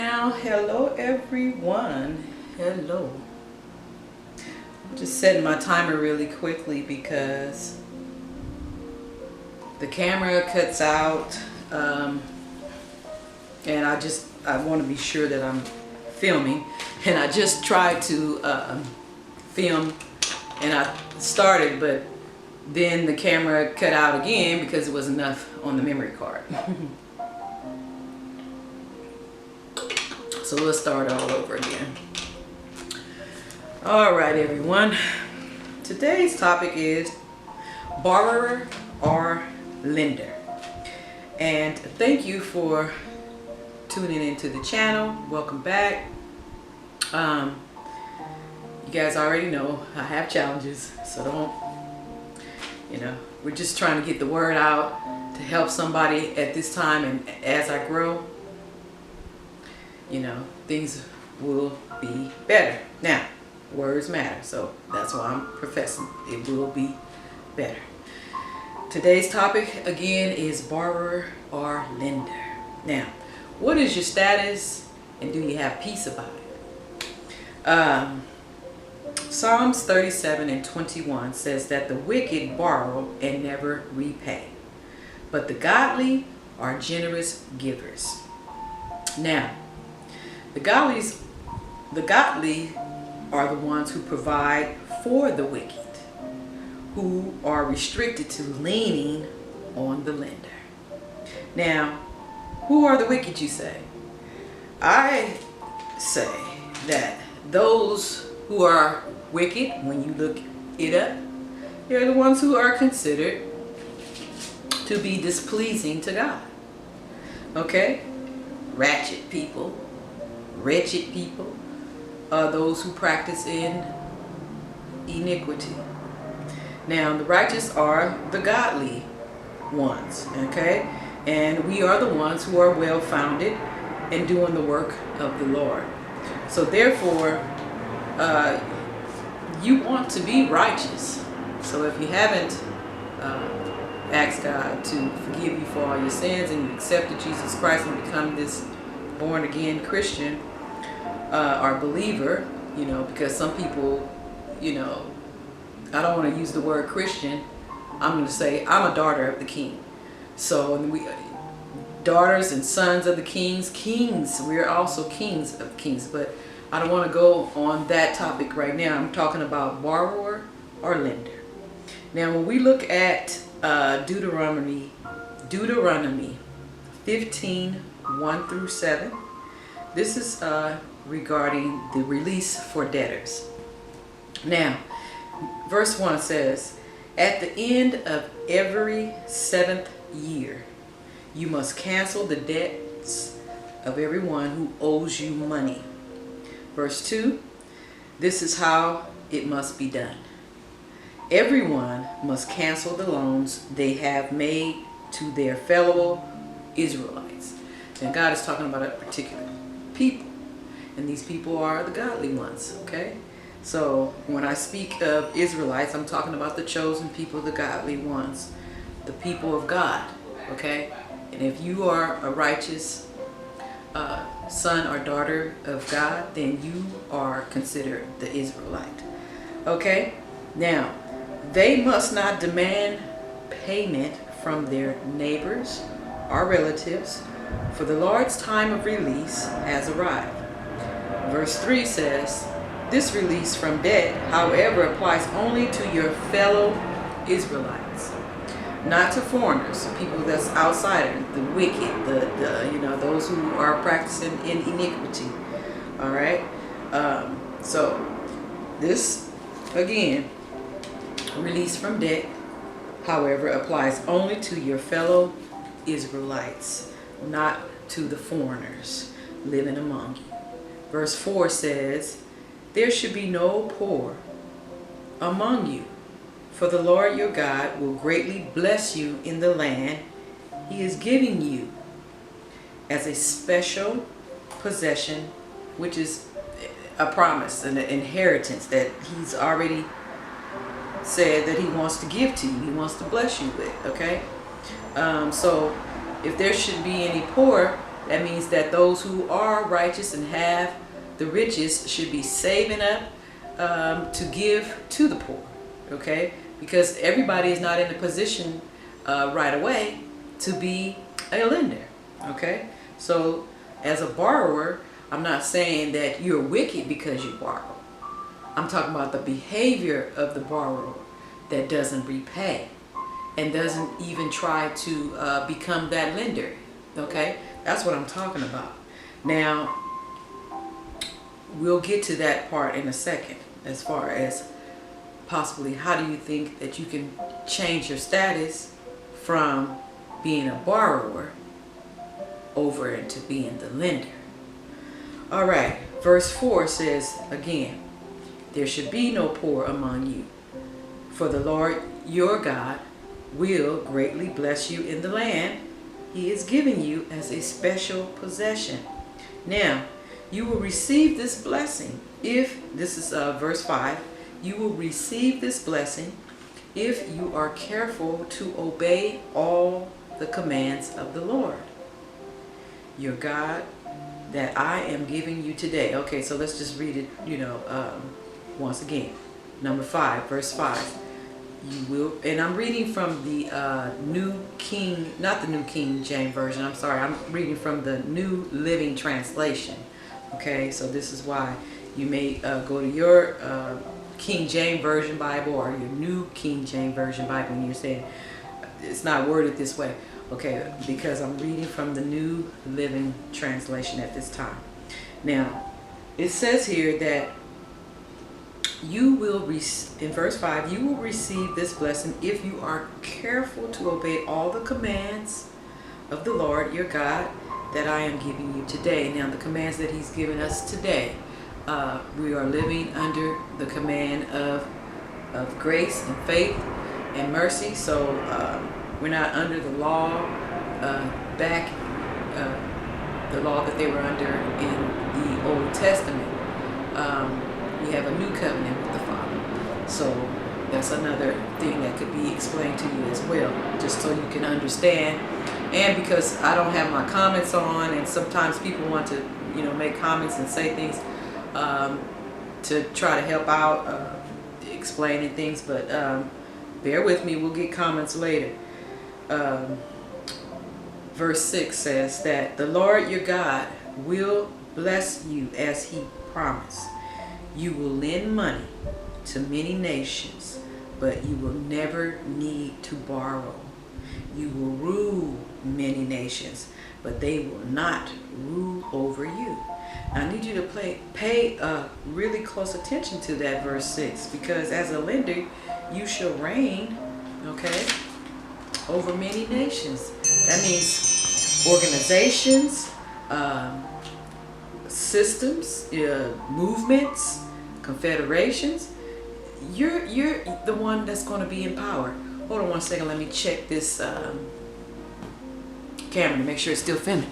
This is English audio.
now. Hello everyone. Hello. I'm just setting my timer really quickly because the camera cuts out, and I want to be sure that I'm filming, and I just tried to film and I started, but then the camera cut out again because it wasn't enough on the memory card. So let's start all over again. All right, everyone. Today's topic is borrower or lender. And thank you for tuning into the channel. Welcome back. You guys already know I have challenges, so we're just trying to get the word out to help somebody at this time, and as I grow, things will be better. Now, words matter, so that's why I'm professing it will be better. Today's topic again is borrower or lender. Now, what is your status, and do you have peace about it? Psalms 37:21 says that the wicked borrow and never repay, but the godly are generous givers. Now, the godly are the ones who provide for the wicked, who are restricted to leaning on the lender. Now, who are the wicked, you say? I say that those who are wicked, when you look it up, they're the ones who are considered to be displeasing to God. Okay? Ratchet people, wretched people are those who practice in iniquity. Now, the righteous are the godly ones, okay? And we are the ones who are well-founded and doing the work of the Lord. So therefore, you want to be righteous. So if you haven't asked God to forgive you for all your sins, and you accepted Jesus Christ and become this born-again Christian or believer, because some people, I don't want to use the word Christian. I'm going to say I'm a daughter of the King. So we daughters and sons of the kings, we're also kings of kings, but I don't want to go on that topic right now. I'm talking about borrower or lender. Now, when we look at Deuteronomy 15:1-7, this is regarding the release for debtors. Now, verse 1 says, "At the end of every 7th year, you must cancel the debts of everyone who owes you money." Verse 2, "This is how it must be done. Everyone must cancel the loans they have made to their fellow Israelites." And God is talking about a particular people, and these people are the godly ones, okay? So when I speak of Israelites, I'm talking about the chosen people, the godly ones, the people of God, okay? And if you are a righteous son or daughter of God, then you are considered the Israelite. Okay? Now, they must not demand payment from their neighbors or relatives, for the Lord's time of release has arrived. Verse 3 says, "This release from debt, however, applies only to your fellow Israelites, not to foreigners, people that's outsider, the wicked, those who are practicing in iniquity." All right. So this again, release from debt, however, applies only to your fellow Israelites, not to the foreigners living among you. Verse 4 says, "There should be no poor among you, for the Lord your God will greatly bless you in the land He is giving you as a special possession," which is a promise, an inheritance that He's already said that He wants to give to you. He wants to bless you with, okay? So if there should be any poor, That means that those who are righteous and have the riches should be saving up to give to the poor, okay? Because everybody is not in a position right away to be a lender, okay? So as a borrower, I'm not saying that you're wicked because you borrow. I'm talking about the behavior of the borrower that doesn't repay and doesn't even try to become that lender, okay? That's what I'm talking about. Now, we'll get to that part in a second, as far as possibly how do you think that you can change your status from being a borrower over into being the lender. All right, verse 4 says again, there should be no poor among you, for the Lord your God will greatly bless you in the land he is giving you as a special possession. Now, you will receive this blessing if, this is verse 5, you will receive this blessing if you are careful to obey all the commands of the Lord your God that I am giving you today. Okay, so let's just read it, once again. Number 5, verse 5. You will, and I'm reading from the New King, not the New King James Version, I'm sorry, I'm reading from the New Living Translation. Okay, so this is why you may go to your King James Version Bible or your New King James Version Bible and you're saying it's not worded this way. Okay, because I'm reading from the New Living Translation at this time. Now, it says here that you will, in verse 5, you will receive this blessing if you are careful to obey all the commands of the Lord your God that I am giving you today. Now, the commands that he's given us today, we are living under the command of grace and faith and mercy. So we're not under the law the law that they were under in the Old Testament. We have a new covenant with the Father. So that's another thing that could be explained to you as well, just so you can understand. And because I don't have my comments on, and sometimes people want to, make comments and say things to try to help out explaining things, but bear with me, we'll get comments later. Verse 6 says that the Lord your God will bless you as he promised. You will lend money to many nations, but you will never need to borrow. You will rule many nations, but they will not rule over you. Now, I need you to pay really close attention to that verse 6, because as a lender, you shall reign, okay, over many nations. That means organizations, systems, movements, confederations. You're the one that's going to be in power. Hold on one second. Let me check this camera to make sure it's still filming.